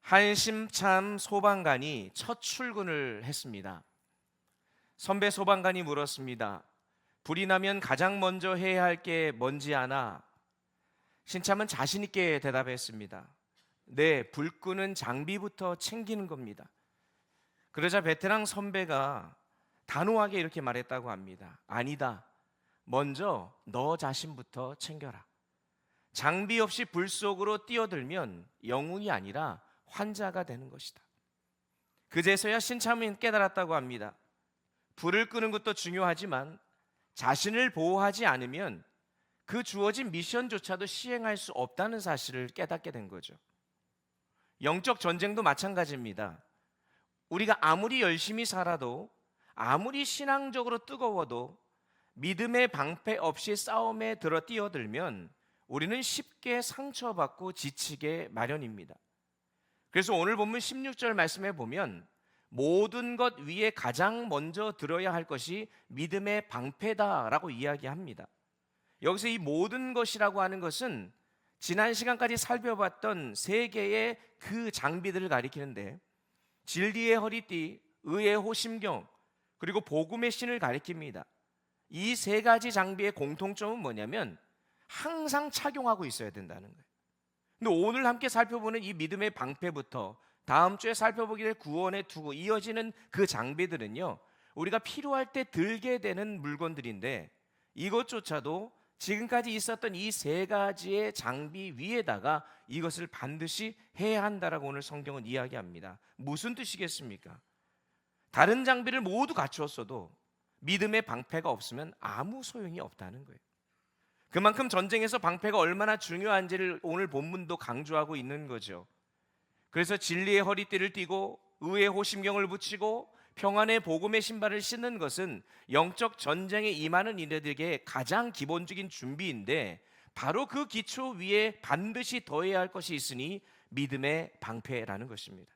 한심참 소방관이 첫 출근을 했습니다. 선배 소방관이 물었습니다. 불이 나면 가장 먼저 해야 할 게 뭔지 아나? 신참은 자신 있게 대답했습니다. 네, 불 끄는 장비부터 챙기는 겁니다. 그러자 베테랑 선배가 단호하게 이렇게 말했다고 합니다. 아니다. 먼저 너 자신부터 챙겨라. 장비 없이 불 속으로 뛰어들면 영웅이 아니라 환자가 되는 것이다. 그제서야 신참은 깨달았다고 합니다. 불을 끄는 것도 중요하지만 자신을 보호하지 않으면 그 주어진 미션조차도 시행할 수 없다는 사실을 깨닫게 된 거죠. 영적 전쟁도 마찬가지입니다. 우리가 아무리 열심히 살아도, 아무리 신앙적으로 뜨거워도 믿음의 방패 없이 싸움에 뛰어들면 우리는 쉽게 상처받고 지치게 마련입니다. 그래서 오늘 본문 16절 말씀에 보면 모든 것 위에 가장 먼저 들어야 할 것이 믿음의 방패다라고 이야기합니다. 여기서 이 모든 것이라고 하는 것은 지난 시간까지 살펴봤던 세 개의 그 장비들을 가리키는데, 진리의 허리띠, 의의 호심경, 그리고 복음의 신을 가리킵니다. 이 세 가지 장비의 공통점은 뭐냐면 항상 착용하고 있어야 된다는 거예요. 근데 오늘 함께 살펴보는 이 믿음의 방패부터 다음 주에 살펴보게 될 구원의 투구, 이어지는 그 장비들은요, 우리가 필요할 때 들게 되는 물건들인데, 이것조차도 지금까지 있었던 이 세 가지의 장비 위에다가 이것을 반드시 해야 한다라고 오늘 성경은 이야기합니다. 무슨 뜻이겠습니까? 다른 장비를 모두 갖추었어도 믿음의 방패가 없으면 아무 소용이 없다는 거예요. 그만큼 전쟁에서 방패가 얼마나 중요한지를 오늘 본문도 강조하고 있는 거죠. 그래서 진리의 허리띠를 띠고 의의 호심경을 붙이고 평안의 복음의 신발을 신는 것은 영적 전쟁에 임하는 이들에게 가장 기본적인 준비인데, 바로 그 기초 위에 반드시 더해야 할 것이 있으니 믿음의 방패라는 것입니다.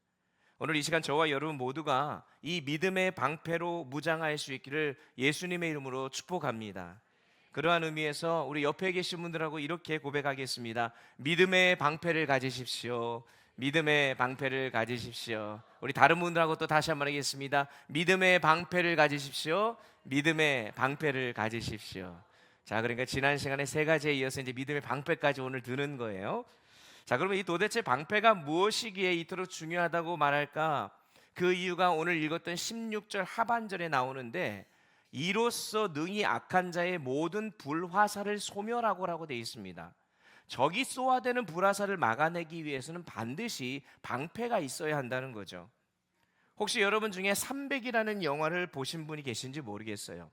오늘 이 시간 저와 여러분 모두가 이 믿음의 방패로 무장할 수 있기를 예수님의 이름으로 축복합니다. 그러한 의미에서 우리 옆에 계신 분들하고 이렇게 고백하겠습니다. 믿음의 방패를 가지십시오. 믿음의 방패를 가지십시오. 우리 다른 분들하고 또 다시 한번 하겠습니다. 믿음의 방패를 가지십시오. 믿음의 방패를 가지십시오. 자, 그러니까 지난 시간에 세 가지에 이어서 이제 믿음의 방패까지 오늘 드는 거예요. 자, 그러면 이 도대체 방패가 무엇이기에 이토록 중요하다고 말할까? 그 이유가 오늘 읽었던 16절 하반절에 나오는데, 이로써 능히 악한 자의 모든 불화살을 소멸하고라고 되어 있습니다. 적이 쏘아대는 불화살을 막아내기 위해서는 반드시 방패가 있어야 한다는 거죠. 혹시 여러분 중에 300이라는 영화를 보신 분이 계신지 모르겠어요.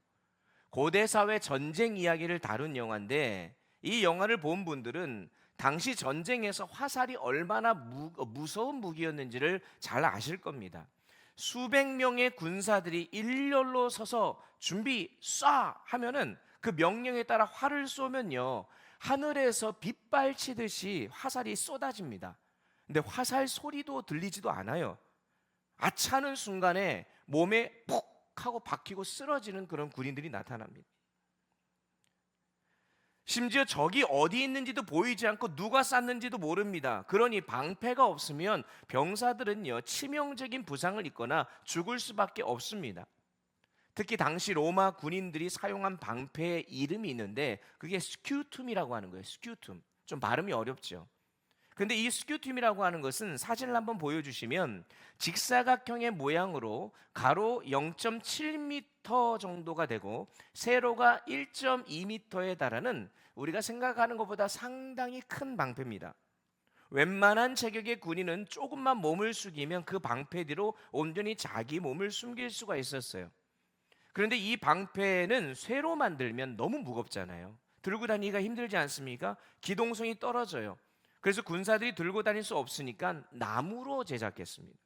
고대 사회 전쟁 이야기를 다룬 영화인데, 이 영화를 본 분들은 당시 전쟁에서 화살이 얼마나 무서운 무기였는지를 잘 아실 겁니다. 수백 명의 군사들이 일렬로 서서 준비 쏴 하면은 그 명령에 따라 활을 쏘면요, 하늘에서 빗발치듯이 화살이 쏟아집니다. 근데 화살 소리도 들리지도 않아요. 아차하는 순간에 몸에 푹 하고 박히고 쓰러지는 그런 군인들이 나타납니다. 심지어 적이 어디 있는지도 보이지 않고 누가 쐈는지도 모릅니다. 그러니 방패가 없으면 병사들은요, 치명적인 부상을 입거나 죽을 수밖에 없습니다. 특히 당시 로마 군인들이 사용한 방패의 이름이 있는데, 그게 스큐툼이라고 하는 거예요. 스큐툼. 좀 발음이 어렵죠. 근데 이 스큐툼이라고 하는 것은 사진을 한번 보여주시면 직사각형의 모양으로 가로 0.7m 정도가 되고 세로가 1.2m에 달하는, 우리가 생각하는 것보다 상당히 큰 방패입니다. 웬만한 체격의 군인은 조금만 몸을 숙이면 그 방패 뒤로 온전히 자기 몸을 숨길 수가 있었어요. 그런데 이 방패는 쇠로 만들면 너무 무겁잖아요. 들고 다니기가 힘들지 않습니까? 기동성이 떨어져요. 그래서 군사들이 들고 다닐 수 없으니까 나무로 제작했습니다.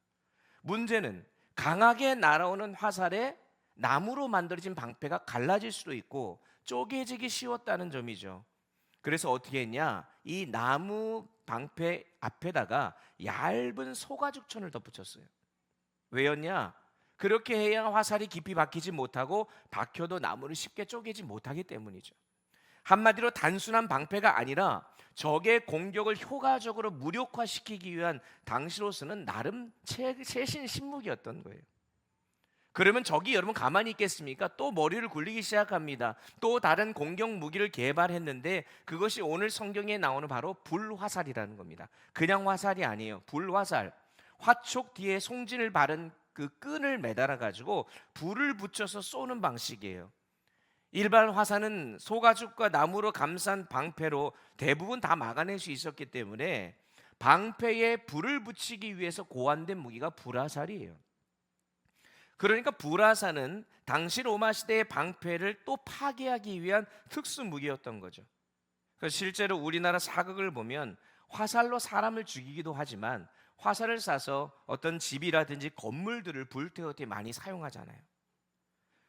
문제는 강하게 날아오는 화살에 나무로 만들어진 방패가 갈라질 수도 있고 쪼개지기 쉬웠다는 점이죠. 그래서 어떻게 했냐? 이 나무 방패 앞에다가 얇은 소가죽천을 덧붙였어요. 왜였냐? 그렇게 해야 화살이 깊이 박히지 못하고 박혀도 나무를 쉽게 쪼개지 못하기 때문이죠. 한마디로 단순한 방패가 아니라 적의 공격을 효과적으로 무력화시키기 위한 당시로서는 나름 최신 신무기였던 거예요. 그러면 적이 여러분 가만히 있겠습니까? 또 머리를 굴리기 시작합니다. 또 다른 공격 무기를 개발했는데 그것이 오늘 성경에 나오는 바로 불화살이라는 겁니다. 그냥 화살이 아니에요. 불화살. 화촉 뒤에 송진을 바른 그 끈을 매달아 가지고 불을 붙여서 쏘는 방식이에요. 일반 화살은 소가죽과 나무로 감싼 방패로 대부분 다 막아낼 수 있었기 때문에 방패에 불을 붙이기 위해서 고안된 무기가 불화살이에요. 그러니까 불화살은 당시 로마 시대의 방패를 또 파괴하기 위한 특수 무기였던 거죠. 그래서 실제로 우리나라 사극을 보면 화살로 사람을 죽이기도 하지만 화살을 쏴서 어떤 집이라든지 건물들을 불태울 때 많이 사용하잖아요.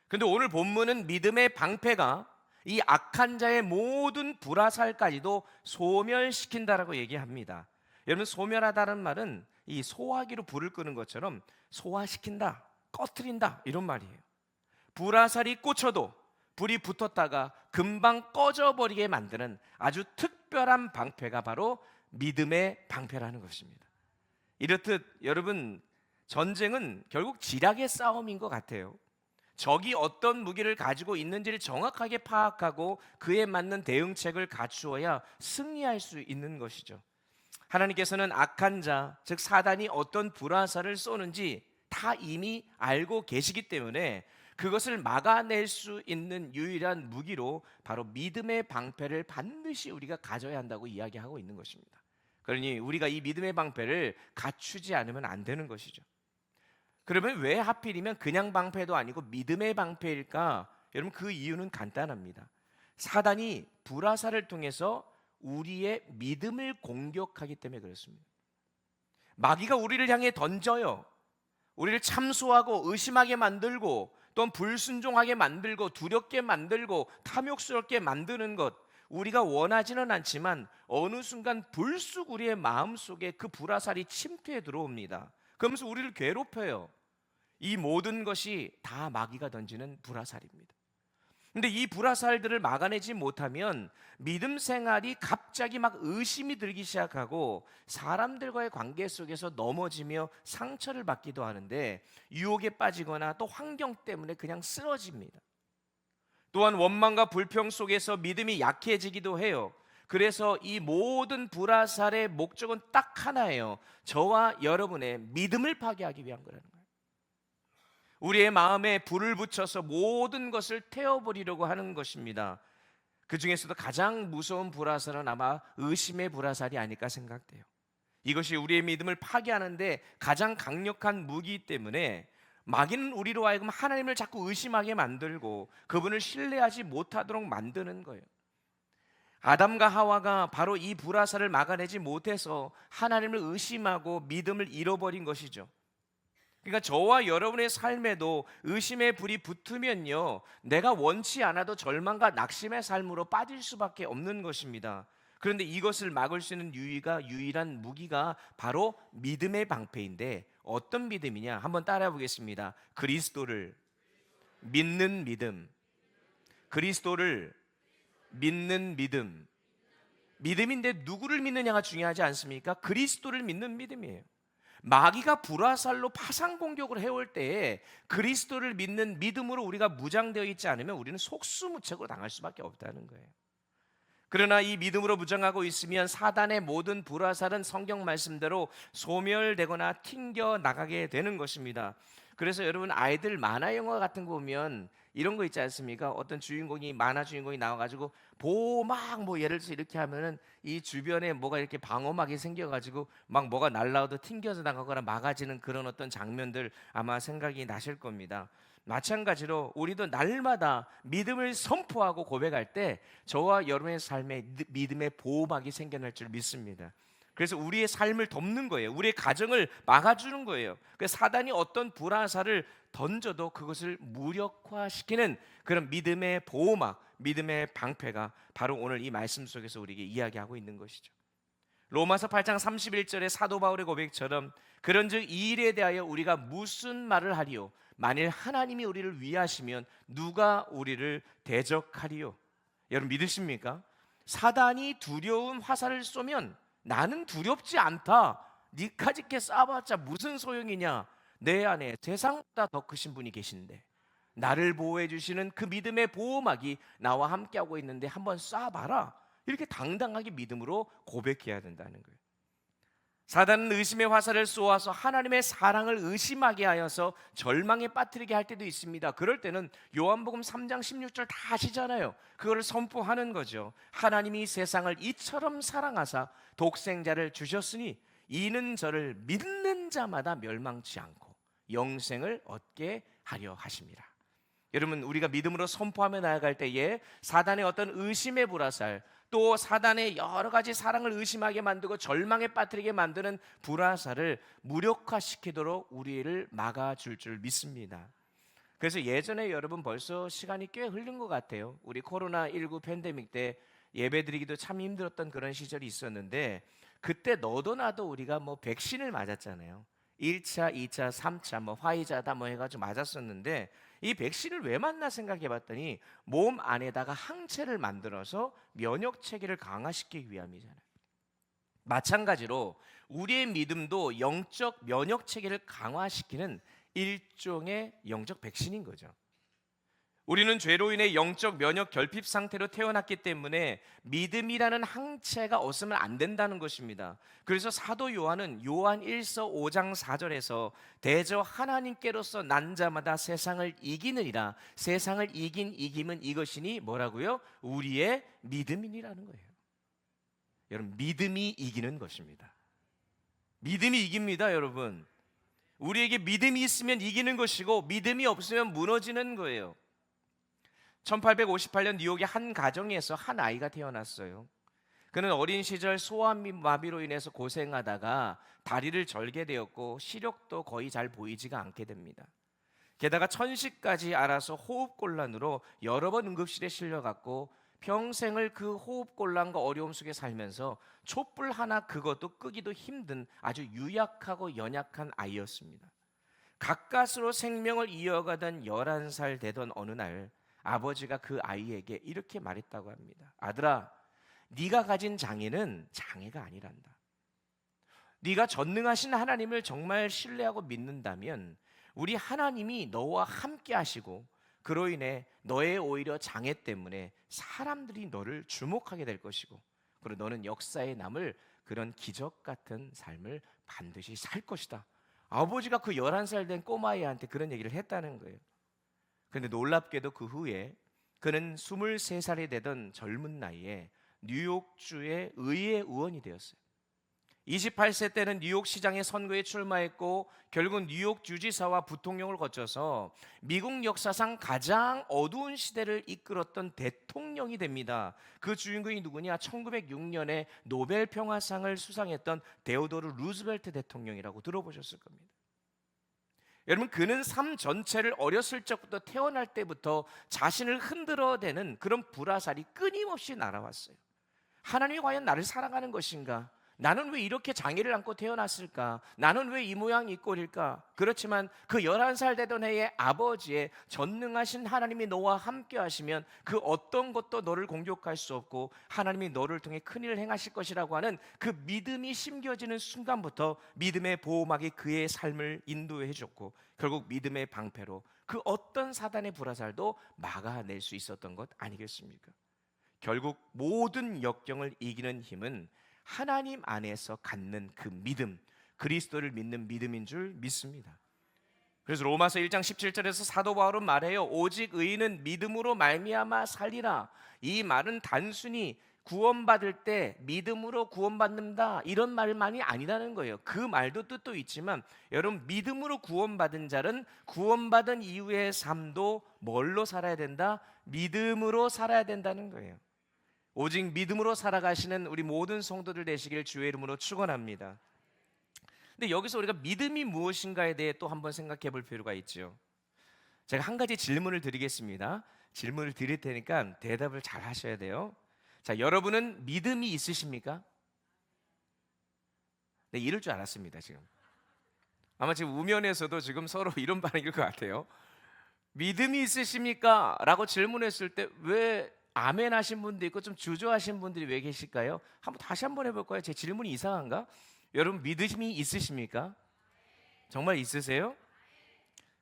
그런데 오늘 본문은 믿음의 방패가 이 악한 자의 모든 불화살까지도 소멸시킨다라고 얘기합니다. 여러분, 소멸하다는 말은 이 소화기로 불을 끄는 것처럼 소화시킨다, 꺼트린다 이런 말이에요. 불화살이 꽂혀도 불이 붙었다가 금방 꺼져버리게 만드는 아주 특별한 방패가 바로 믿음의 방패라는 것입니다. 이렇듯 여러분, 전쟁은 결국 지략의 싸움인 것 같아요. 적이 어떤 무기를 가지고 있는지를 정확하게 파악하고 그에 맞는 대응책을 갖추어야 승리할 수 있는 것이죠. 하나님께서는 악한 자, 즉 사단이 어떤 불화살을 쏘는지 다 이미 알고 계시기 때문에 그것을 막아낼 수 있는 유일한 무기로 바로 믿음의 방패를 반드시 우리가 가져야 한다고 이야기하고 있는 것입니다. 그러니 우리가 이 믿음의 방패를 갖추지 않으면 안 되는 것이죠. 그러면 왜 하필이면 그냥 방패도 아니고 믿음의 방패일까? 여러분, 그 이유는 간단합니다. 사단이 불화살을 통해서 우리의 믿음을 공격하기 때문에 그렇습니다. 마귀가 우리를 향해 던져요. 우리를 참소하고 의심하게 만들고 또는 불순종하게 만들고 두렵게 만들고 탐욕스럽게 만드는 것, 우리가 원하지는 않지만 어느 순간 불쑥 우리의 마음속에 그 불화살이 침투해 들어옵니다. 그러면서 우리를 괴롭혀요. 이 모든 것이 다 마귀가 던지는 불화살입니다. 근데 이 불화살들을 막아내지 못하면 믿음 생활이 갑자기 막 의심이 들기 시작하고 사람들과의 관계 속에서 넘어지며 상처를 받기도 하는데 유혹에 빠지거나 또 환경 때문에 그냥 쓰러집니다. 또한 원망과 불평 속에서 믿음이 약해지기도 해요. 그래서 이 모든 불화살의 목적은 딱 하나예요. 저와 여러분의 믿음을 파괴하기 위한 거라는 거예요. 우리의 마음에 불을 붙여서 모든 것을 태워버리려고 하는 것입니다. 그 중에서도 가장 무서운 불화살은 아마 의심의 불화살이 아닐까 생각돼요. 이것이 우리의 믿음을 파괴하는데 가장 강력한 무기이기 때문에 마귀는 우리로 하여금 하나님을 자꾸 의심하게 만들고 그분을 신뢰하지 못하도록 만드는 거예요. 아담과 하와가 바로 이 불화살을 막아내지 못해서 하나님을 의심하고 믿음을 잃어버린 것이죠. 그러니까 저와 여러분의 삶에도 의심의 불이 붙으면요, 내가 원치 않아도 절망과 낙심의 삶으로 빠질 수밖에 없는 것입니다. 그런데 이것을 막을 수 있는 유일한 무기가 바로 믿음의 방패인데 어떤 믿음이냐? 한번 따라해 보겠습니다. 그리스도를 믿는 믿음. 그리스도를 믿는 믿음. 믿음인데 누구를 믿느냐가 중요하지 않습니까? 그리스도를 믿는 믿음이에요. 마귀가 불화살로 파상 공격을 해올 때에 그리스도를 믿는 믿음으로 우리가 무장되어 있지 않으면 우리는 속수무책으로 당할 수밖에 없다는 거예요. 그러나 이 믿음으로 무장하고 있으면 사단의 모든 불화살은 성경 말씀대로 소멸되거나 튕겨 나가게 되는 것입니다. 그래서 여러분, 아이들 만화 영화 같은 거 보면 이런 거 있지 않습니까? 어떤 주인공이 만화 주인공이 나와가지고 막 뭐 예를 들어서 이렇게 하면은 이 주변에 뭐가 이렇게 방어막이 생겨가지고 막 뭐가 날라와도 튕겨서 나가거나 막아지는 그런 어떤 장면들 아마 생각이 나실 겁니다. 마찬가지로 우리도 날마다 믿음을 선포하고 고백할 때 저와 여러분의 삶에 믿음의 보호막이 생겨날 줄 믿습니다. 그래서 우리의 삶을 덮는 거예요. 우리의 가정을 막아주는 거예요. 그래서 사단이 어떤 불화살을 던져도 그것을 무력화시키는 그런 믿음의 보호막, 믿음의 방패가 바로 오늘 이 말씀 속에서 우리에게 이야기하고 있는 것이죠. 로마서 8장 31절의 사도 바울의 고백처럼 그런즉 이 일에 대하여 우리가 무슨 말을 하리요? 만일 하나님이 우리를 위하시면 누가 우리를 대적하리요? 여러분 믿으십니까? 사단이 두려움 화살을 쏘면 나는 두렵지 않다. 니까짓게 쏴봤자 무슨 소용이냐. 내 안에 세상보다 더 크신 분이 계신데, 나를 보호해 주시는 그 믿음의 보호막이 나와 함께하고 있는데 한번 쏴봐라. 이렇게 당당하게 믿음으로 고백해야 된다는 거예요. 사단은 의심의 화살을 쏘아서 하나님의 사랑을 의심하게 하여서 절망에 빠뜨리게 할 때도 있습니다. 그럴 때는 요한복음 3장 16절 다 아시잖아요. 그걸 선포하는 거죠. 하나님이 세상을 이처럼 사랑하사 독생자를 주셨으니 이는 저를 믿는 자마다 멸망치 않고 영생을 얻게 하려 하심이라. 여러분, 우리가 믿음으로 선포하며 나아갈 때에 사단의 어떤 의심의 불화살, 또 사단의 여러 가지 사랑을 의심하게 만들고 절망에 빠뜨리게 만드는 불화살을 무력화시키도록 우리를 막아줄 줄 믿습니다. 그래서 예전에 여러분 벌써 시간이 꽤 흘린 것 같아요. 우리 코로나19 팬데믹 때 예배드리기도 참 힘들었던 그런 시절이 있었는데, 그때 너도 나도 우리가 백신을 맞았잖아요. 1차, 2차, 3차 화이자다 해가지고 맞았었는데, 이 백신을 왜 맞나 생각해 봤더니 몸 안에다가 항체를 만들어서 면역 체계를 강화시키기 위함이잖아요. 마찬가지로 우리의 믿음도 영적 면역 체계를 강화시키는 일종의 영적 백신인 거죠. 우리는 죄로 인해 영적 면역 결핍 상태로 태어났기 때문에 믿음이라는 항체가 없으면 안 된다는 것입니다. 그래서 사도 요한은 요한 1서 5장 4절에서 대저 하나님께로서 난 자마다 세상을 이기느니라. 세상을 이긴 이김은 이것이니 뭐라고요? 우리의 믿음이니라는 거예요. 여러분, 믿음이 이기는 것입니다. 믿음이 이깁니다, 여러분. 우리에게 믿음이 있으면 이기는 것이고 믿음이 없으면 무너지는 거예요. 1858년 뉴욕의 한 가정에서 한 아이가 태어났어요. 그는 어린 시절 소아마비로 인해서 고생하다가 다리를 절게 되었고 시력도 거의 잘 보이지가 않게 됩니다. 게다가 천식까지 알아서 호흡곤란으로 여러 번 응급실에 실려갔고 평생을 그 호흡곤란과 어려움 속에 살면서 촛불 하나 그것도 끄기도 힘든 아주 유약하고 연약한 아이였습니다. 가까스로 생명을 이어가던 11살 되던 어느 날 아버지가 그 아이에게 이렇게 말했다고 합니다. 아들아, 네가 가진 장애는 장애가 아니란다. 네가 전능하신 하나님을 정말 신뢰하고 믿는다면 우리 하나님이 너와 함께 하시고 그로 인해 너의 오히려 장애 때문에 사람들이 너를 주목하게 될 것이고, 그리고 너는 역사에 남을 그런 기적 같은 삶을 반드시 살 것이다. 아버지가 그 11살 된 꼬마아이한테 그런 얘기를 했다는 거예요. 그런데 놀랍게도 그 후에 그는 23살이 되던 젊은 나이에 뉴욕주의 의회 의원이 되었어요. 28세 때는 뉴욕시장의 선거에 출마했고 결국 뉴욕 주지사와 부통령을 거쳐서 미국 역사상 가장 어두운 시대를 이끌었던 대통령이 됩니다. 그 주인공이 누구냐? 1906년에 노벨 평화상을 수상했던 데오도르 루즈벨트 대통령이라고 들어보셨을 겁니다. 여러분, 그는 삶 전체를 어렸을 적부터 태어날 때부터 자신을 흔들어대는 그런 불화살이 끊임없이 날아왔어요. 하나님이 과연 나를 사랑하는 것인가? 나는 왜 이렇게 장애를 안고 태어났을까? 나는 왜 이 모양 이 꼴일까? 그렇지만 그 11살 되던 해에 아버지의 전능하신 하나님이 너와 함께 하시면 그 어떤 것도 너를 공격할 수 없고 하나님이 너를 통해 큰일을 행하실 것이라고 하는 그 믿음이 심겨지는 순간부터 믿음의 보호막이 그의 삶을 인도해 줬고 결국 믿음의 방패로 그 어떤 사단의 불화살도 막아낼 수 있었던 것 아니겠습니까? 결국 모든 역경을 이기는 힘은 하나님 안에서 갖는 그 믿음, 그리스도를 믿는 믿음인 줄 믿습니다. 그래서 로마서 1장 17절에서 사도 바울은 말해요. 오직 의인은 믿음으로 말미암아 살리라. 이 말은 단순히 구원받을 때 믿음으로 구원받는다 이런 말만이 아니라는 거예요. 그 말도 뜻도 있지만 여러분, 믿음으로 구원받은 자는 구원받은 이후의 삶도 뭘로 살아야 된다? 믿음으로 살아야 된다는 거예요. 오직 믿음으로 살아가시는 우리 모든 성도들 되시길 주의 이름으로 축원합니다. 근데 여기서 우리가 믿음이 무엇인가에 대해 또 한번 생각해 볼 필요가 있죠. 제가 한 가지 질문을 드리겠습니다. 질문을 드릴 테니까 대답을 잘 하셔야 돼요. 자, 여러분은 믿음이 있으십니까? 네, 이럴 줄 알았습니다. 지금 아마 지금 우면에서도 지금 서로 이런 반응일 것 같아요. 믿음이 있으십니까? 라고 질문했을 때 왜 아멘 하신 분도 있고 좀 주저하신 분들이 왜 계실까요? 다시 한번 해볼까요? 제 질문이 이상한가? 여러분 믿음이 있으십니까? 정말 있으세요?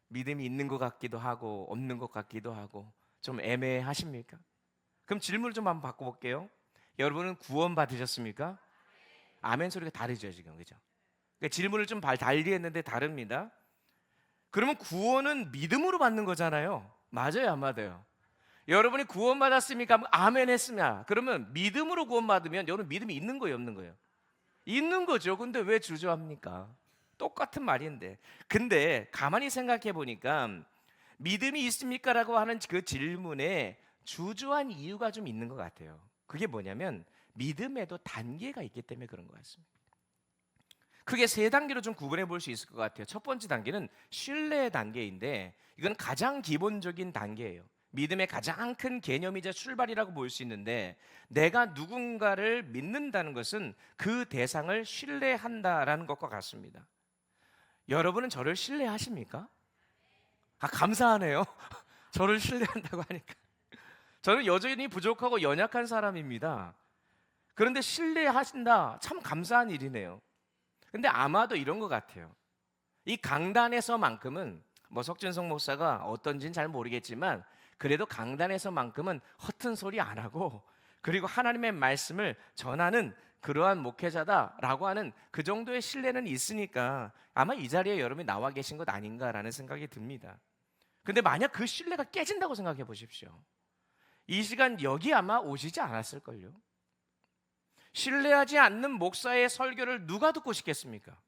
믿음이 있는 것 같기도 하고 없는 것 같기도 하고 좀 애매하십니까? 그럼 질문을 좀 한번 바꿔볼게요. 여러분은 구원 받으셨습니까? 아멘 소리가 다르죠 지금, 그죠? 그러니까 질문을 좀 달리 했는데 다릅니다. 그러면 구원은 믿음으로 받는 거잖아요. 맞아요, 안 맞아요? 여러분이 구원 받았습니까? 아멘 했으면, 그러면 믿음으로 구원 받으면 여러분 믿음이 있는 거예요, 없는 거예요? 있는 거죠. 근데 왜 주저합니까? 똑같은 말인데. 근데 가만히 생각해 보니까 믿음이 있습니까라고 하는 그 질문에 주저한 이유가 좀 있는 것 같아요. 그게 뭐냐면 믿음에도 단계가 있기 때문에 그런 것 같습니다. 크게 세 단계로 좀 구분해 볼 수 있을 것 같아요. 첫 번째 단계는 신뢰의 단계인데 이건 가장 기본적인 단계예요. 믿음의 가장 큰 개념이자 출발이라고 볼 수 있는데, 내가 누군가를 믿는다는 것은 그 대상을 신뢰한다라는 것과 같습니다. 여러분은 저를 신뢰하십니까? 감사하네요. 저를 신뢰한다고 하니까. 저는 여전히 부족하고 연약한 사람입니다. 그런데 신뢰하신다, 참 감사한 일이네요. 근데 아마도 이런 것 같아요. 이 강단에서만큼은 석진성 목사가 어떤지는 잘 모르겠지만 그래도 강단에서만큼은 허튼 소리 안 하고, 그리고 하나님의 말씀을 전하는 그러한 목회자다라고 하는 그 정도의 신뢰는 있으니까 아마 이 자리에 여러분이 나와 계신 것 아닌가라는 생각이 듭니다. 근데 만약 그 신뢰가 깨진다고 생각해 보십시오. 이 시간 여기 아마 오시지 않았을걸요. 신뢰하지 않는 목사의 설교를 누가 듣고 싶겠습니까?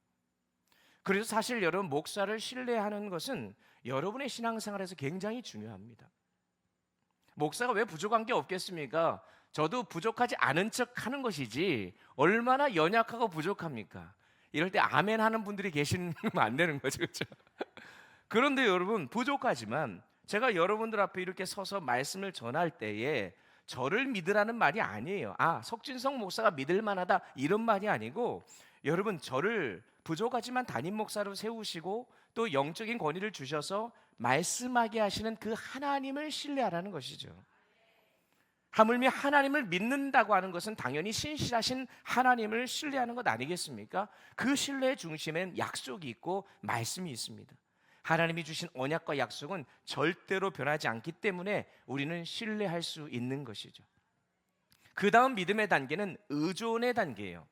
그래서 사실 여러분, 목사를 신뢰하는 것은 여러분의 신앙생활에서 굉장히 중요합니다. 목사가 왜 부족한 게 없겠습니까? 저도 부족하지 않은 척 하는 것이지 얼마나 연약하고 부족합니까? 이럴 때 아멘 하는 분들이 계시면 안 되는 거죠, 그렇죠? 그런데 여러분, 부족하지만 제가 여러분들 앞에 이렇게 서서 말씀을 전할 때에 저를 믿으라는 말이 아니에요. 석진성 목사가 믿을 만하다 이런 말이 아니고, 여러분, 저를 부족하지만 담임 목사로 세우시고 또 영적인 권위를 주셔서 말씀하게 하시는 그 하나님을 신뢰하라는 것이죠. 하물며 하나님을 믿는다고 하는 것은 당연히 신실하신 하나님을 신뢰하는 것 아니겠습니까? 그 신뢰의 중심엔 약속이 있고 말씀이 있습니다. 하나님이 주신 언약과 약속은 절대로 변하지 않기 때문에 우리는 신뢰할 수 있는 것이죠. 그 다음 믿음의 단계는 의존의 단계예요.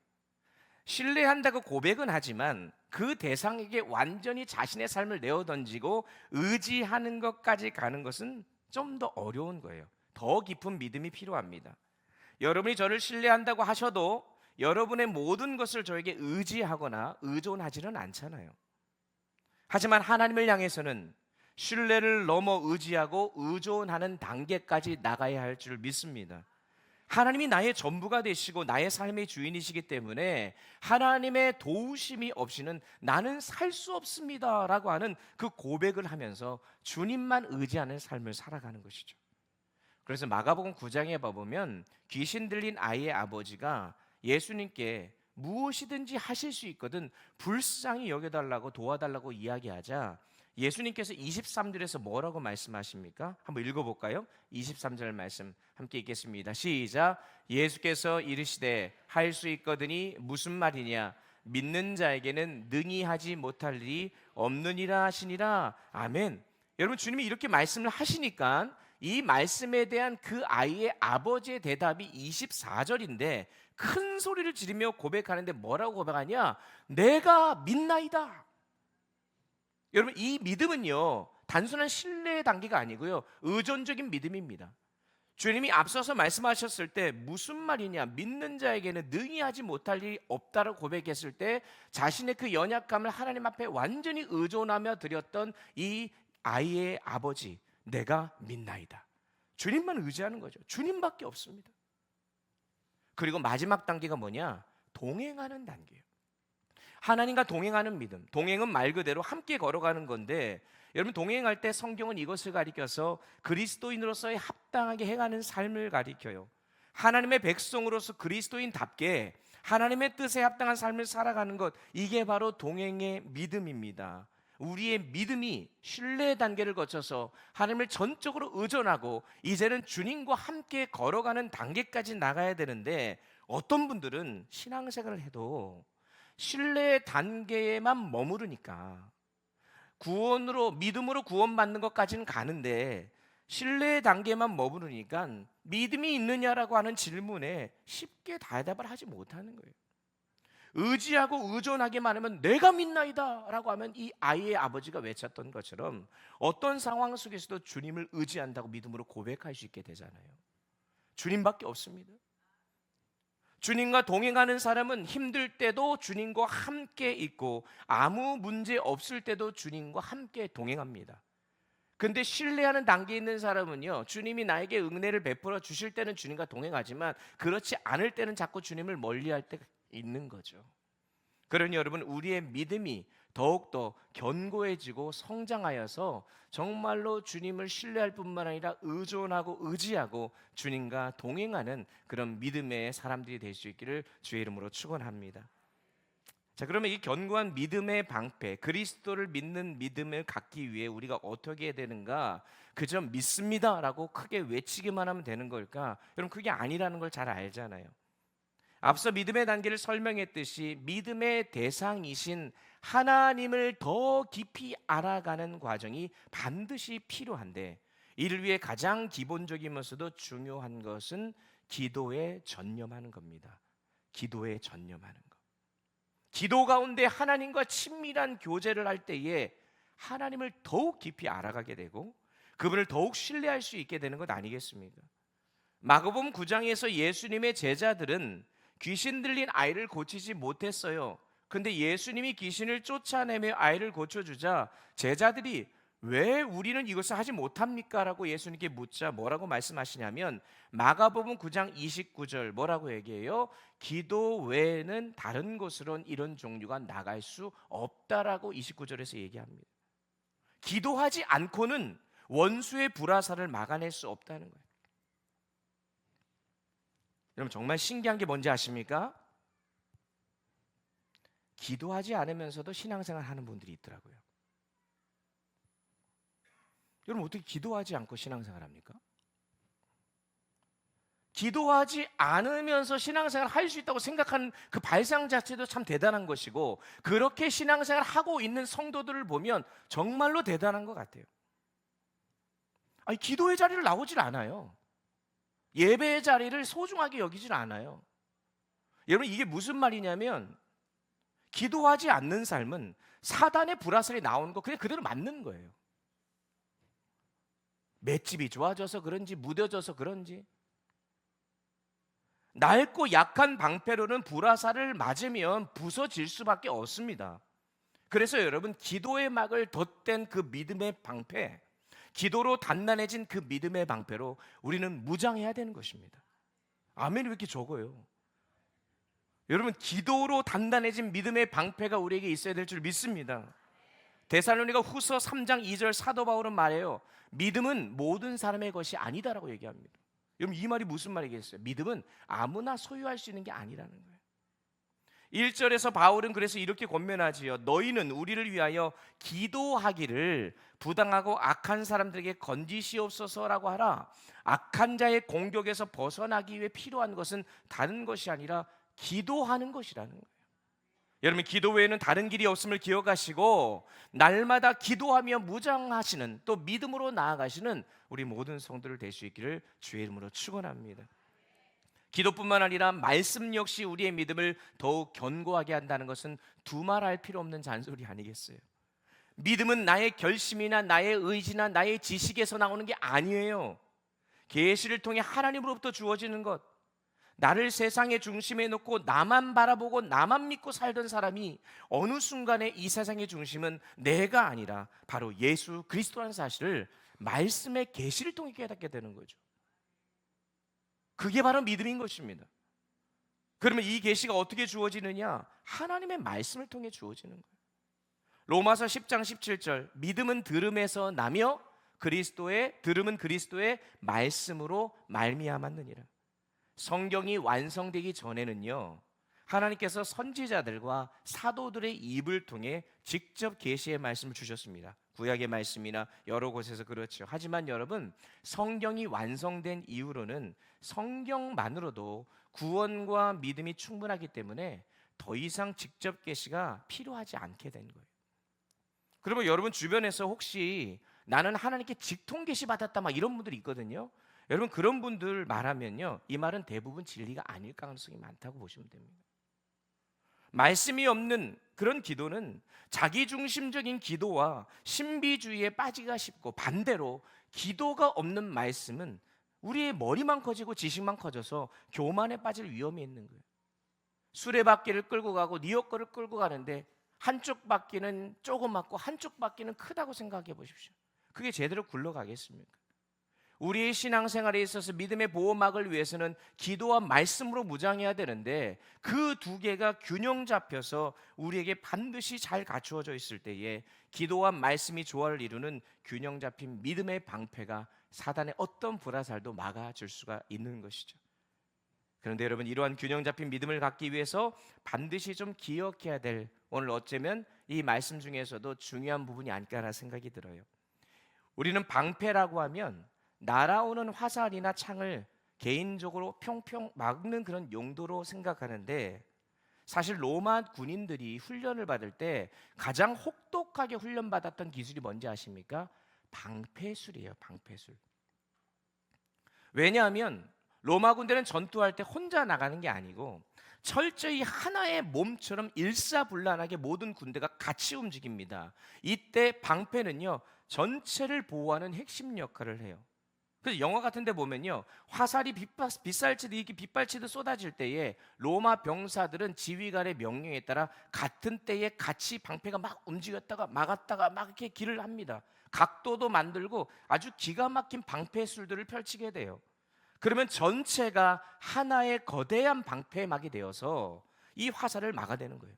신뢰한다고 고백은 하지만 그 대상에게 완전히 자신의 삶을 내어던지고 의지하는 것까지 가는 것은 좀 더 어려운 거예요. 더 깊은 믿음이 필요합니다. 여러분이 저를 신뢰한다고 하셔도 여러분의 모든 것을 저에게 의지하거나 의존하지는 않잖아요. 하지만 하나님을 향해서는 신뢰를 넘어 의지하고 의존하는 단계까지 나가야 할 줄 믿습니다. 하나님이 나의 전부가 되시고 나의 삶의 주인이시기 때문에 하나님의 도우심이 없이는 나는 살 수 없습니다 라고 하는 그 고백을 하면서 주님만 의지하는 삶을 살아가는 것이죠. 그래서 마가복음 9장에 보면 귀신 들린 아이의 아버지가 예수님께 무엇이든지 하실 수 있거든 불쌍히 여겨달라고 도와달라고 이야기하자 예수님께서 23절에서 뭐라고 말씀하십니까? 한번 읽어볼까요? 23절 말씀 함께 읽겠습니다. 시작. 예수께서 이르시되 할 수 있거든이 무슨 말이냐? 믿는 자에게는 능히 하지 못할 일이 없느니라 하시니라. 아멘. 여러분, 주님이 이렇게 말씀을 하시니까 이 말씀에 대한 그 아이의 아버지의 대답이 24절인데 큰 소리를 지르며 고백하는데 뭐라고 고백하냐? 내가 믿나이다. 여러분, 이 믿음은요 단순한 신뢰의 단계가 아니고요 의존적인 믿음입니다. 주님이 앞서서 말씀하셨을 때 무슨 말이냐, 믿는 자에게는 능히 하지 못할 일이 없다라고 고백했을 때 자신의 그 연약감을 하나님 앞에 완전히 의존하며 드렸던 이 아이의 아버지, 내가 믿나이다. 주님만 의지하는 거죠. 주님밖에 없습니다. 그리고 마지막 단계가 뭐냐? 동행하는 단계예요. 하나님과 동행하는 믿음. 동행은 말 그대로 함께 걸어가는 건데, 여러분, 동행할 때 성경은 이것을 가리켜서 그리스도인으로서의 합당하게 행하는 삶을 가리켜요. 하나님의 백성으로서 그리스도인답게 하나님의 뜻에 합당한 삶을 살아가는 것, 이게 바로 동행의 믿음입니다. 우리의 믿음이 신뢰의 단계를 거쳐서 하나님을 전적으로 의존하고 이제는 주님과 함께 걸어가는 단계까지 나가야 되는데, 어떤 분들은 신앙생활을 해도 신뢰의 단계에만 머무르니까 구원으로, 믿음으로 구원받는 것까지는 가는데 신뢰의 단계만 머무르니까 믿음이 있느냐라고 하는 질문에 쉽게 대답을 하지 못하는 거예요. 의지하고 의존하기만 하면 내가 믿나이다 라고 하면 이 아이의 아버지가 외쳤던 것처럼 어떤 상황 속에서도 주님을 의지한다고 믿음으로 고백할 수 있게 되잖아요. 주님밖에 없습니다. 주님과 동행하는 사람은 힘들 때도 주님과 함께 있고 아무 문제 없을 때도 주님과 함께 동행합니다. 근데 신뢰하는 단계에 있는 사람은요, 주님이 나에게 은혜를 베풀어 주실 때는 주님과 동행하지만 그렇지 않을 때는 자꾸 주님을 멀리할 때가 있는 거죠. 그러니 여러분, 우리의 믿음이 더욱더 견고해지고 성장하여서 정말로 주님을 신뢰할 뿐만 아니라 의존하고 의지하고 주님과 동행하는 그런 믿음의 사람들이 될 수 있기를 주의 이름으로 축원합니다. 자, 그러면 이 견고한 믿음의 방패, 그리스도를 믿는 믿음을 갖기 위해 우리가 어떻게 해야 되는가? 그저 믿습니다라고 크게 외치기만 하면 되는 걸까? 여러분, 그게 아니라는 걸 잘 알잖아요. 앞서 믿음의 단계를 설명했듯이 믿음의 대상이신 하나님을 더 깊이 알아가는 과정이 반드시 필요한데, 이를 위해 가장 기본적이면서도 중요한 것은 기도에 전념하는 겁니다. 기도에 전념하는 것. 기도 가운데 하나님과 친밀한 교제를 할 때에 하나님을 더욱 깊이 알아가게 되고 그분을 더욱 신뢰할 수 있게 되는 것 아니겠습니까? 마가복음 9장에서 예수님의 제자들은 귀신 들린 아이를 고치지 못했어요. 근데 예수님이 귀신을 쫓아내며 아이를 고쳐주자 제자들이 왜 우리는 이것을 하지 못합니까? 라고 예수님께 묻자 뭐라고 말씀하시냐면 마가복음 9장 29절 뭐라고 얘기해요? 기도 외에는 다른 곳으로는 이런 종류가 나갈 수 없다라고 29절에서 얘기합니다. 기도하지 않고는 원수의 불화살을 막아낼 수 없다는 거예요. 여러분, 정말 신기한 게 뭔지 아십니까? 기도하지 않으면서도 신앙생활 하는 분들이 있더라고요. 여러분, 어떻게 기도하지 않고 신앙생활 합니까? 기도하지 않으면서 신앙생활 할 수 있다고 생각하는 그 발상 자체도 참 대단한 것이고, 그렇게 신앙생활 하고 있는 성도들을 보면 정말로 대단한 것 같아요. 아니, 기도의 자리를 나오질 않아요. 예배의 자리를 소중하게 여기질 않아요. 여러분, 이게 무슨 말이냐면 기도하지 않는 삶은 사단의 불화살이 나오는 거 그냥 그대로 맞는 거예요. 맷집이 좋아져서 그런지 무뎌져서 그런지 낡고 약한 방패로는 불화살을 맞으면 부서질 수밖에 없습니다. 그래서 여러분, 기도의 막을 덧댄 그 믿음의 방패, 기도로 단단해진 그 믿음의 방패로 우리는 무장해야 되는 것입니다. 아멘이 왜 이렇게 적어요? 여러분, 기도로 단단해진 믿음의 방패가 우리에게 있어야 될 줄 믿습니다. 데살로니가 후서 3장 2절 사도 바울은 말해요. 믿음은 모든 사람의 것이 아니다라고 얘기합니다. 여러분, 이 말이 무슨 말이겠어요? 믿음은 아무나 소유할 수 있는 게 아니라는 거예요. 1절에서 바울은 그래서 이렇게 권면하지요. 너희는 우리를 위하여 기도하기를 부당하고 악한 사람들에게 건지시옵소서라고 하라. 악한 자의 공격에서 벗어나기 위해 필요한 것은 다른 것이 아니라 기도하는 것이라는 거예요. 여러분, 기도 외에는 다른 길이 없음을 기억하시고 날마다 기도하며 무장하시는, 또 믿음으로 나아가시는 우리 모든 성도들 될 수 있기를 주의 이름으로 축원합니다. 기도뿐만 아니라 말씀 역시 우리의 믿음을 더욱 견고하게 한다는 것은 두말할 필요 없는 잔소리 아니겠어요? 믿음은 나의 결심이나 나의 의지나 나의 지식에서 나오는 게 아니에요. 계시를 통해 하나님으로부터 주어지는 것. 나를 세상의 중심에 놓고 나만 바라보고 나만 믿고 살던 사람이 어느 순간에 이 세상의 중심은 내가 아니라 바로 예수 그리스도라는 사실을 말씀의 계시를 통해 깨닫게 되는 거죠. 그게 바로 믿음인 것입니다. 그러면 이 계시가 어떻게 주어지느냐? 하나님의 말씀을 통해 주어지는 거예요. 로마서 10장 17절 믿음은 들음에서 나며 들음은 그리스도의 말씀으로 말미암았느니라. 성경이 완성되기 전에는요, 하나님께서 선지자들과 사도들의 입을 통해 직접 계시의 말씀을 주셨습니다. 구약의 말씀이나 여러 곳에서 그렇죠. 하지만 여러분, 성경이 완성된 이후로는 성경만으로도 구원과 믿음이 충분하기 때문에 더 이상 직접 계시가 필요하지 않게 된 거예요. 그러면 여러분 주변에서 혹시 나는 하나님께 직통 계시 받았다 막 이런 분들이 있거든요. 여러분 그런 분들 말하면요, 이 말은 대부분 진리가 아닐 가능성이 많다고 보시면 됩니다. 말씀이 없는 그런 기도는 자기중심적인 기도와 신비주의에 빠지기가 쉽고, 반대로 기도가 없는 말씀은 우리의 머리만 커지고 지식만 커져서 교만에 빠질 위험이 있는 거예요. 수레바퀴를 끌고 가고 니어 거를 끌고 가는데 한쪽 바퀴는 조그맣고 한쪽 바퀴는 크다고 생각해 보십시오. 그게 제대로 굴러가겠습니까? 우리의 신앙생활에 있어서 믿음의 보호막을 위해서는 기도와 말씀으로 무장해야 되는데, 그 두 개가 균형 잡혀서 우리에게 반드시 잘 갖추어져 있을 때에 기도와 말씀이 조화를 이루는 균형 잡힌 믿음의 방패가 사단의 어떤 불화살도 막아줄 수가 있는 것이죠. 그런데 여러분, 이러한 균형 잡힌 믿음을 갖기 위해서 반드시 좀 기억해야 될, 오늘 어쩌면 이 말씀 중에서도 중요한 부분이 아닐까라는 생각이 들어요. 우리는 방패라고 하면 날아오는 화살이나 창을 개인적으로 평평 막는 그런 용도로 생각하는데, 사실 로마 군인들이 훈련을 받을 때 가장 혹독하게 훈련받았던 기술이 뭔지 아십니까? 방패술이에요. 방패술. 왜냐하면 로마 군대는 전투할 때 혼자 나가는 게 아니고 철저히 하나의 몸처럼 일사불란하게 모든 군대가 같이 움직입니다. 이때 방패는요, 전체를 보호하는 핵심 역할을 해요. 그래서 영화 같은 데 보면요, 화살이 빗살치듯 이렇게 빗발치듯 쏟아질 때에 로마 병사들은 지휘관의 명령에 따라 같은 때에 같이 방패가 막 움직였다가 막았다가 막 이렇게 길을 합니다. 각도도 만들고 아주 기가 막힌 방패술들을 펼치게 돼요. 그러면 전체가 하나의 거대한 방패막이 되어서 이 화살을 막아내는 거예요.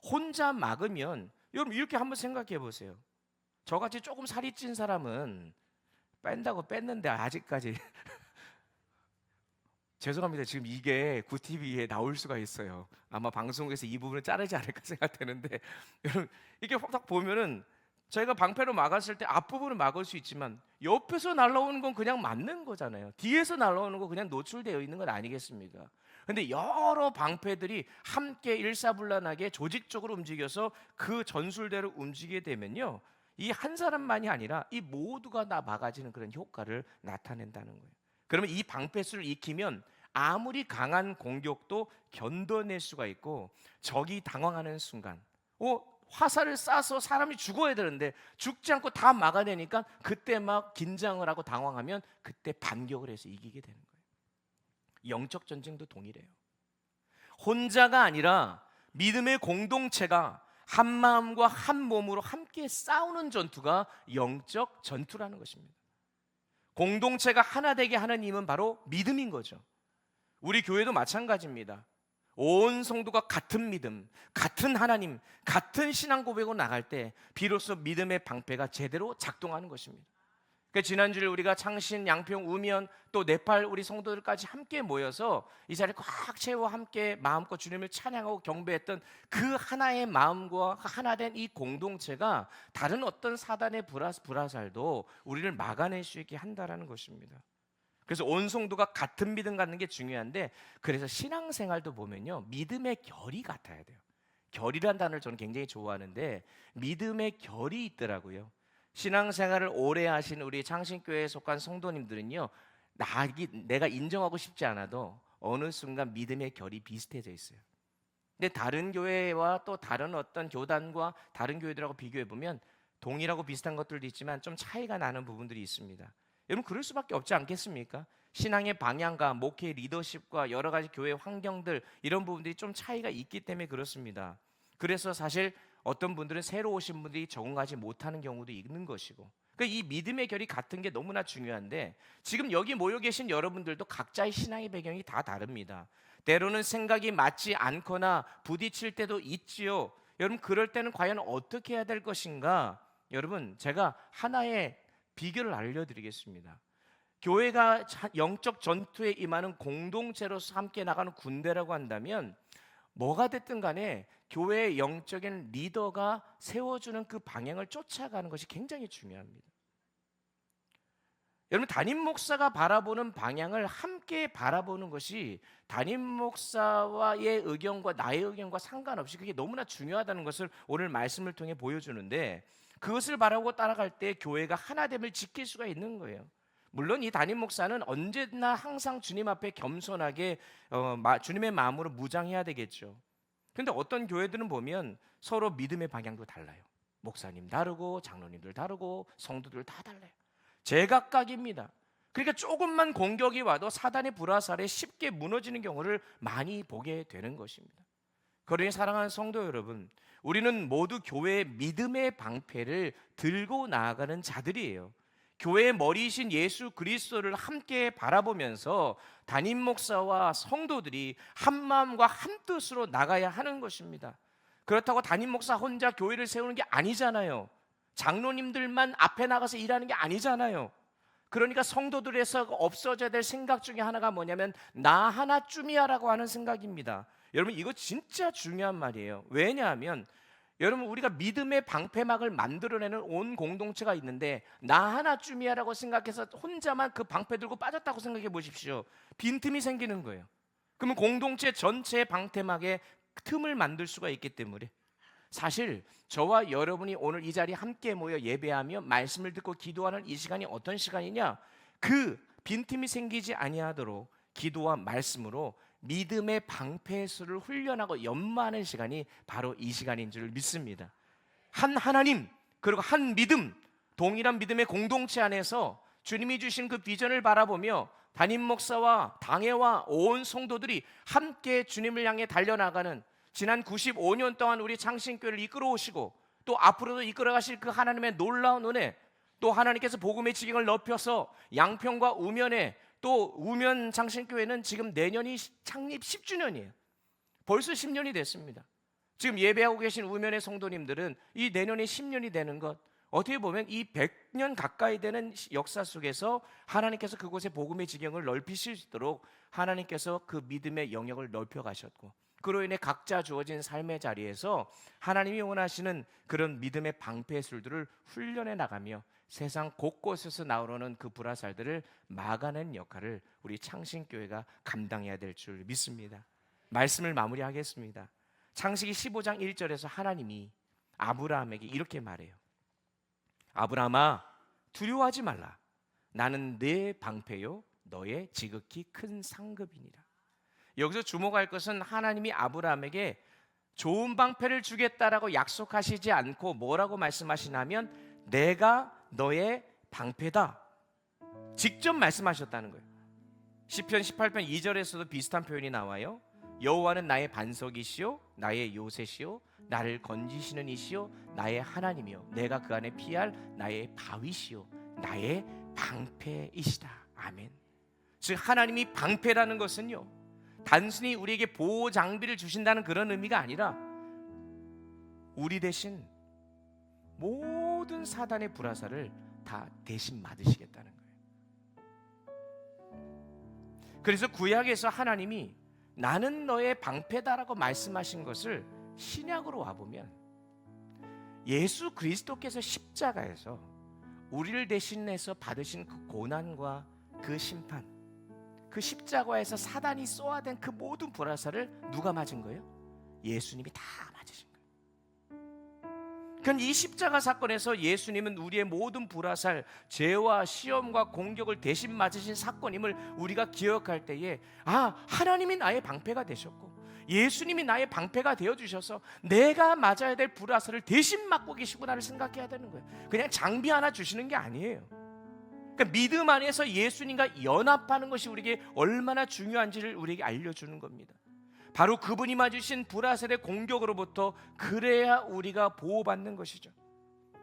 혼자 막으면, 여러분 이렇게 한번 생각해 보세요. 저같이 조금 살이 찐 사람은 뺀다고 뺐는데 아직까지 죄송합니다. 지금 이게 구티비에 나올 수가 있어요. 아마 방송국에서 이 부분을 자르지 않을까 생각되는데, 여러분 이게 딱 보면은 저희가 방패로 막았을 때 앞부분을 막을 수 있지만 옆에서 날아오는 건 그냥 맞는 거잖아요. 뒤에서 날아오는 거 그냥 노출되어 있는 건 아니겠습니까? 근데 여러 방패들이 함께 일사불란하게 조직적으로 움직여서 그 전술대로 움직이게 되면요, 이 한 사람만이 아니라 이 모두가 다 막아지는 그런 효과를 나타낸다는 거예요. 그러면 이 방패술을 익히면 아무리 강한 공격도 견뎌낼 수가 있고, 적이 당황하는 순간 화살을 쏴서 사람이 죽어야 되는데 죽지 않고 다 막아내니까 그때 막 긴장을 하고 당황하면 그때 반격을 해서 이기게 되는 거예요. 영적 전쟁도 동일해요. 혼자가 아니라 믿음의 공동체가 한 마음과 한 몸으로 함께 싸우는 전투가 영적 전투라는 것입니다. 공동체가 하나 되게 하는 힘은 바로 믿음인 거죠. 우리 교회도 마찬가지입니다. 온 성도가 같은 믿음, 같은 하나님, 같은 신앙 고백으로 나갈 때 비로소 믿음의 방패가 제대로 작동하는 것입니다. 그러니까 지난주에 우리가 창신, 양평, 우면 또 네팔 우리 성도들까지 함께 모여서 이 자리를 꽉 채워 함께 마음껏 주님을 찬양하고 경배했던 그 하나의 마음과 하나된 이 공동체가 다른 어떤 사단의 불화살도 우리를 막아낼 수 있게 한다라는 것입니다. 그래서 온 성도가 같은 믿음 갖는 게 중요한데, 그래서 신앙생활도 보면요, 믿음의 결이 같아야 돼요. 결이란 단어를 저는 굉장히 좋아하는데 믿음의 결이 있더라고요. 신앙생활을 오래 하신 우리 창신교회에 속한 성도님들은요, 내가 인정하고 싶지 않아도 어느 순간 믿음의 결이 비슷해져 있어요. 근데 다른 교회와 또 다른 어떤 교단과 다른 교회들하고 비교해 보면 동일하고 비슷한 것들도 있지만 좀 차이가 나는 부분들이 있습니다. 여러분 그럴 수밖에 없지 않겠습니까? 신앙의 방향과 목회 리더십과 여러 가지 교회 환경들, 이런 부분들이 좀 차이가 있기 때문에 그렇습니다. 그래서 사실 어떤 분들은 새로 오신 분들이 적응하지 못하는 경우도 있는 것이고, 그러니까 이 믿음의 결이 같은 게 너무나 중요한데, 지금 여기 모여 계신 여러분들도 각자의 신앙의 배경이 다 다릅니다. 때로는 생각이 맞지 않거나 부딪힐 때도 있지요. 여러분 그럴 때는 과연 어떻게 해야 될 것인가? 여러분 제가 하나의 비결을 알려드리겠습니다. 교회가 영적 전투에 임하는 공동체로서 함께 나가는 군대라고 한다면 뭐가 됐든 간에 교회의 영적인 리더가 세워주는 그 방향을 쫓아가는 것이 굉장히 중요합니다. 여러분, 담임 목사가 바라보는 방향을 함께 바라보는 것이 담임 목사와의 의견과 나의 의견과 상관없이 그게 너무나 중요하다는 것을 오늘 말씀을 통해 보여주는데, 그것을 바라보고 따라갈 때 교회가 하나됨을 지킬 수가 있는 거예요. 물론 이 담임 목사는 언제나 항상 주님 앞에 겸손하게 주님의 마음으로 무장해야 되겠죠. 그런데 어떤 교회들은 보면 서로 믿음의 방향도 달라요. 목사님 다르고 장로님들 다르고 성도들 다 달라요. 제각각입니다. 그러니까 조금만 공격이 와도 사단의 불화살에 쉽게 무너지는 경우를 많이 보게 되는 것입니다. 그러니 사랑하는 성도 여러분, 우리는 모두 교회의 믿음의 방패를 들고 나아가는 자들이에요. 교회의 머리이신 예수 그리스도를 함께 바라보면서 담임 목사와 성도들이 한 마음과 한 뜻으로 나가야 하는 것입니다. 그렇다고 담임 목사 혼자 교회를 세우는 게 아니잖아요. 장로님들만 앞에 나가서 일하는 게 아니잖아요. 그러니까 성도들에서 없어져야 될 생각 중에 하나가 뭐냐면 나 하나쯤이야라고 하는 생각입니다. 여러분, 이거 진짜 중요한 말이에요. 왜냐하면 여러분, 우리가 믿음의 방패막을 만들어내는 온 공동체가 있는데 나 하나쯤이야라고 생각해서 혼자만 그 방패 들고 빠졌다고 생각해 보십시오. 빈틈이 생기는 거예요. 그러면 공동체 전체의 방패막에 틈을 만들 수가 있기 때문에, 사실 저와 여러분이 오늘 이 자리에 함께 모여 예배하며 말씀을 듣고 기도하는 이 시간이 어떤 시간이냐? 그 빈틈이 생기지 아니하도록 기도와 말씀으로 믿음의 방패수를 훈련하고 연마하는 시간이 바로 이 시간인 줄 믿습니다. 한 하나님, 그리고 한 믿음, 동일한 믿음의 공동체 안에서 주님이 주신 그 비전을 바라보며 담임 목사와 당회와 온 성도들이 함께 주님을 향해 달려나가는, 지난 95년 동안 우리 창신교회를 이끌어 오시고 또 앞으로도 이끌어 가실 그 하나님의 놀라운 은혜, 또 하나님께서 복음의 지경을 넓혀서 양평과 우면에, 또 우면 창신교회는 지금 내년이 창립 10주년이에요. 벌써 10년이 됐습니다. 지금 예배하고 계신 우면의 성도님들은 이 내년이 10년이 되는 것, 어떻게 보면 이 100년 가까이 되는 역사 속에서 하나님께서 그곳에 복음의 지경을 넓히실 수 있도록 하나님께서 그 믿음의 영역을 넓혀 가셨고, 그로 인해 각자 주어진 삶의 자리에서 하나님이 원하시는 그런 믿음의 방패술들을 훈련해 나가며 세상 곳곳에서 나오는 그 불화살들을 막아내는 역할을 우리 창신교회가 감당해야 될 줄 믿습니다. 말씀을 마무리하겠습니다. 창세기 15장 1절에서 하나님이 아브라함에게 이렇게 말해요. 아브라함아, 두려워하지 말라. 나는 내 방패요 너의 지극히 큰 상급이니라. 여기서 주목할 것은 하나님이 아브라함에게 좋은 방패를 주겠다라고 약속하시지 않고 뭐라고 말씀하시냐면 내가 너의 방패다, 직접 말씀하셨다는 거예요. 시편 18편 2절에서도 비슷한 표현이 나와요. 여호와는 나의 반석이시요 나의 요새시요 나를 건지시는 이시요 나의 하나님이요 내가 그 안에 피할 나의 바위시요 나의 방패이시다. 아멘. 즉 하나님이 방패라는 것은요, 단순히 우리에게 보호 장비를 주신다는 그런 의미가 아니라 우리 대신 모든 사단의 불화살을 다 대신 맞으시겠다는 거예요. 그래서 구약에서 하나님이 나는 너의 방패다라고 말씀하신 것을 신약으로 와보면 예수 그리스도께서 십자가에서 우리를 대신해서 받으신 그 고난과 그 심판, 그 십자가에서 사단이 쏘아댄 그 모든 불화살을 누가 맞은 거예요? 예수님이 다 맞으신 거예요. 그러니까 이 십자가 사건에서 예수님은 우리의 모든 불화살, 죄와 시험과 공격을 대신 맞으신 사건임을 우리가 기억할 때에 하나님이 나의 방패가 되셨고 예수님이 나의 방패가 되어주셔서 내가 맞아야 될 불화살을 대신 맞고 계시구나를 생각해야 되는 거예요. 그냥 장비 하나 주시는 게 아니에요. 그러니까 믿음 안에서 예수님과 연합하는 것이 우리에게 얼마나 중요한지를 우리에게 알려주는 겁니다. 바로 그분이 맞으신 불화살의 공격으로부터 그래야 우리가 보호받는 것이죠.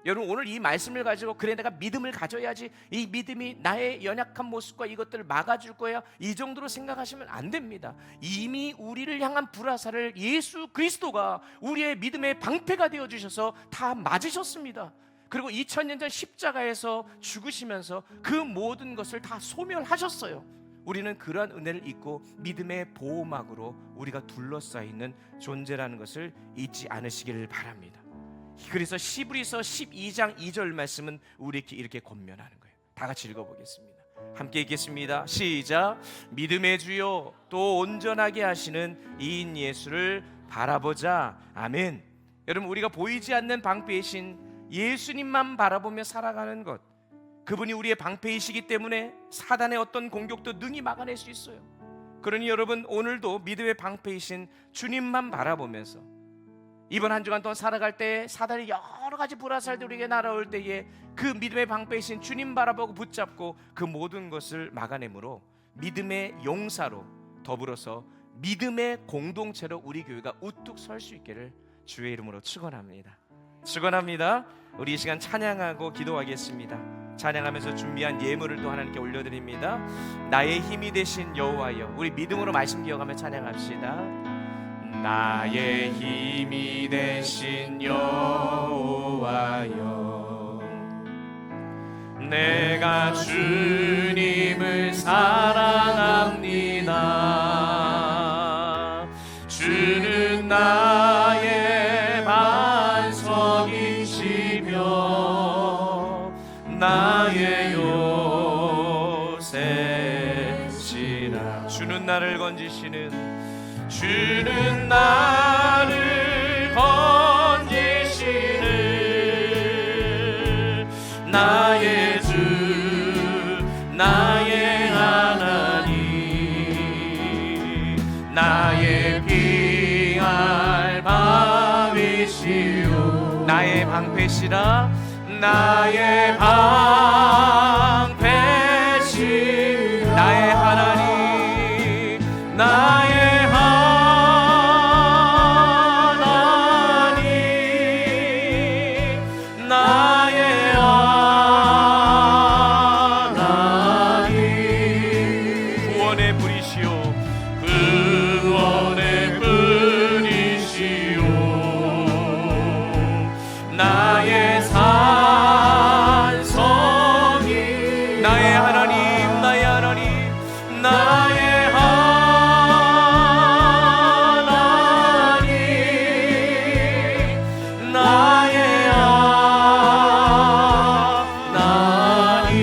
여러분, 오늘 이 말씀을 가지고 그래 내가 믿음을 가져야지, 이 믿음이 나의 연약한 모습과 이것들을 막아줄 거야, 이 정도로 생각하시면 안 됩니다. 이미 우리를 향한 불화살을 예수 그리스도가 우리의 믿음의 방패가 되어주셔서 다 맞으셨습니다. 그리고 2000년 전 십자가에서 죽으시면서 그 모든 것을 다 소멸하셨어요. 우리는 그러한 은혜를 잊고 믿음의 보호막으로 우리가 둘러싸여 있는 존재라는 것을 잊지 않으시기를 바랍니다. 그래서 히브리서 12장 2절 말씀은 우리에게 이렇게 권면하는 거예요. 다 같이 읽어보겠습니다. 함께 읽겠습니다. 시작. 믿음의 주요 또 온전하게 하시는 이인 예수를 바라보자. 아멘. 여러분, 우리가 보이지 않는 방패이신 예수님만 바라보며 살아가는 것, 그분이 우리의 방패이시기 때문에 사단의 어떤 공격도 능히 막아낼 수 있어요. 그러니 여러분, 오늘도 믿음의 방패이신 주님만 바라보면서 이번 한 주간 동안 살아갈 때 사단이 여러 가지 불화살들 우리에게 날아올 때에 그 믿음의 방패이신 주님 바라보고 붙잡고 그 모든 것을 막아내므로 믿음의 용사로 더불어서 믿음의 공동체로 우리 교회가 우뚝 설 수 있기를 주의 이름으로 축원합니다. 축원합니다. 우리 이 시간 찬양하고 기도하겠습니다. 찬양하면서 준비한 예물을 또 하나님께 올려드립니다. 나의 힘이 되신 여호와여, 우리 믿음으로 말씀 기억하며 찬양합시다. 나의 힘이 되신 여호와여, 내가 주님을 사랑합니다. 주는 나의 반석이시며 나의 요새시라. 주는 나를 건지시는, 주는 나를 건지시는 나의 주, 나의 하나님, 나의 피할 바위시오, 나의 방패시라. 나의 방패시, 나의 하나님, 나의 하나님, 나의 하나님, 구원의 불이시오, 구원의 불이시오, 나의 산성이, 나의 하나님, 나의 하나님, 나의 하나님, 나의 하나님,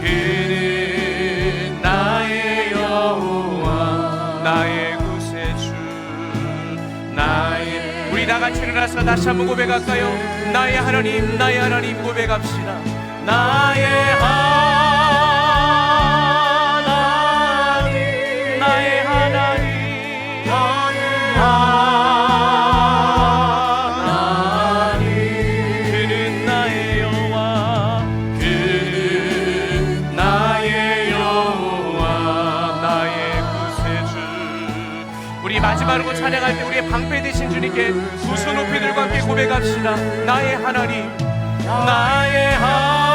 그는 나의 여호와, 나의 구세주, 나의, 우리 다같이 일어나서 다시 한번 고백할까요? 나의 하나님, 나의 하나님 고백합시다. 나의 하나님, 나의 하나님, 나의 하나님, 그는 나의 여호와, 그는 나의 여호와, 나의 구세주. 우리 마지막으로 찬양할 때 우리의 방패 되신 주님께 두 손 높이 들고 함께 고백합시다. 나의 하나님, 나의 하나님,